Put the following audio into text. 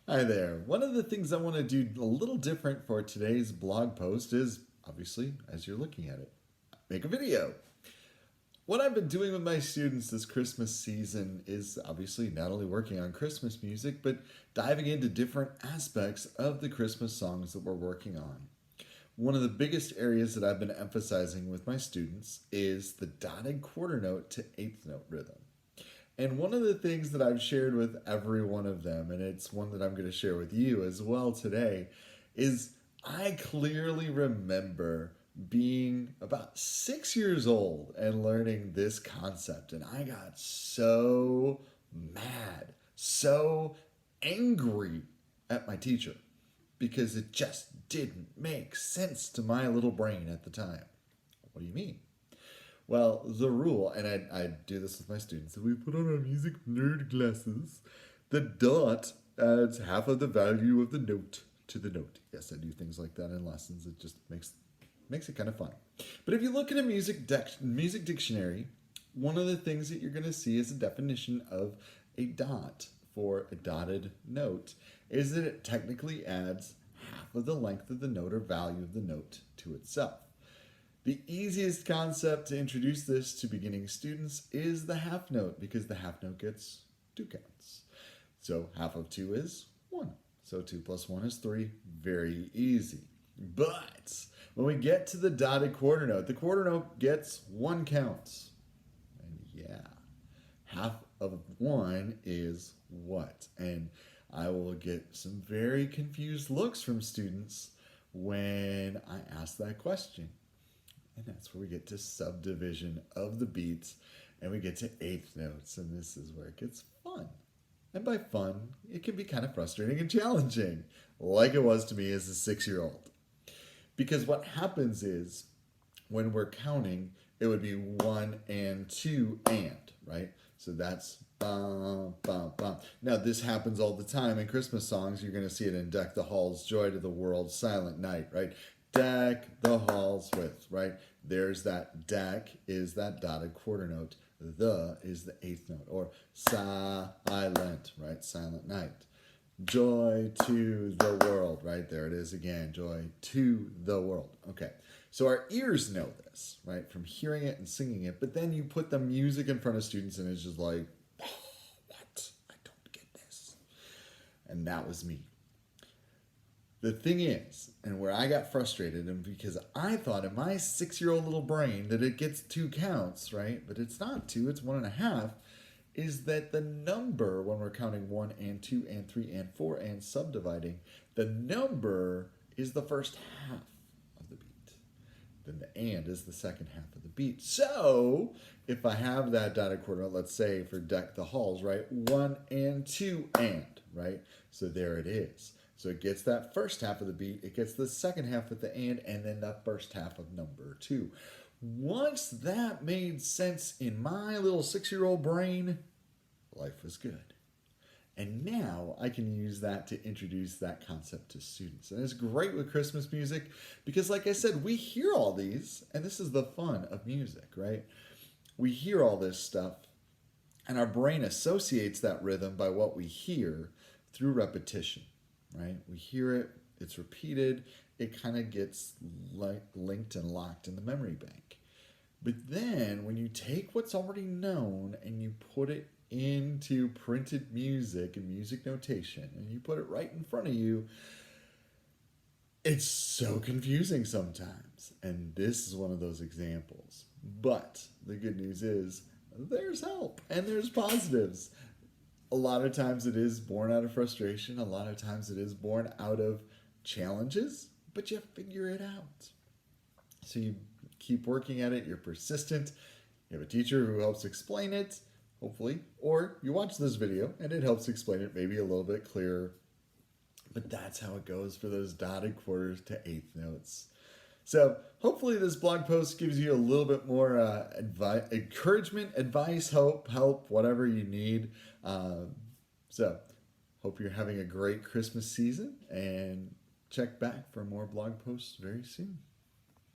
Hi there. One of the things I want to do a little different for today's blog post is, obviously, as you're looking at it, make a video. What I've been doing with my students this Christmas season is obviously not only working on Christmas music, but diving into different aspects of the Christmas songs that we're working on. One of the biggest areas that I've been emphasizing with my students is the dotted quarter note to eighth note rhythm. And one of the things that I've shared with every one of them, and it's one that I'm going to share with you as well today, is I clearly remember being about 6 years old and learning this concept. And I got so mad, so angry at my teacher because it just didn't make sense to my little brain at the time. What do you mean? Well, the rule, and I do this with my students, that we put on our music nerd glasses. The dot adds half of the value of the note to the note. Yes, I do things like that in lessons. It just makes it kind of fun. But if you look at a music dictionary, one of the things that you're going to see as a definition of a dot for a dotted note is that it technically adds half of the length of the note or value of the note to itself. The easiest concept to introduce this to beginning students is the half note, because the half note gets two counts. So half of 2 is 1. So 2 plus 1 is 3. Very easy. But when we get to the dotted quarter note, the quarter note gets 1 count. And yeah, half of 1 is what? And I will get some very confused looks from students when I ask that question. And that's where we get to subdivision of the beats, and we get to eighth notes, and this is where it gets fun. And by fun, it can be kind of frustrating and challenging, like it was to me as a 6-year-old. Because what happens is, when we're counting, it would be 1 and 2 and, right? So that's bum, bum, bum. Now, this happens all the time in Christmas songs. You're going to see it in Deck the Halls, Joy to the World, Silent Night, right? Deck the halls with, right? There's that deck is that dotted quarter note. The is the eighth note, or silent, right? Silent night. Joy to the world, right? There it is again. Joy to the world. Okay. So our ears know this, right? From hearing it and singing it, but then you put the music in front of students and it's just like, oh, what? I don't get this. And that was me. The thing is, and where I got frustrated, and because I thought in my 6-year-old little brain that it gets 2 counts, right? But it's not 2, it's 1.5, is that the number, when we're counting 1 and 2 and 3 and 4 and subdividing, the number is the first half of the beat. Then the and is the second half of the beat. So if I have that dotted quarter note, let's say for Deck the Halls, right? 1 and 2 and, right? So there it is. So it gets that first half of the beat, it gets the second half with the and then the first half of number 2. Once that made sense in my little 6-year-old brain, life was good. And now I can use that to introduce that concept to students. And it's great with Christmas music because, like I said, we hear all these, and this is the fun of music, right? We hear all this stuff, and our brain associates that rhythm by what we hear through repetition. Right? We hear it, it's repeated, it kind of gets linked and locked in the memory bank. But then when you take what's already known and you put it into printed music and music notation and you put it right in front of you, it's so confusing sometimes. And this is one of those examples. But the good news is there's help and there's positives. A lot of times it is born out of frustration. A lot of times it is born out of challenges, but you figure it out. So you keep working at it. You're persistent. You have a teacher who helps explain it, hopefully, or you watch this video and it helps explain it maybe a little bit clearer. But that's how it goes for those dotted quarters to eighth notes. So hopefully this blog post gives you a little bit more encouragement, advice, hope, help, whatever you need. So hope you're having a great Christmas season, and check back for more blog posts very soon.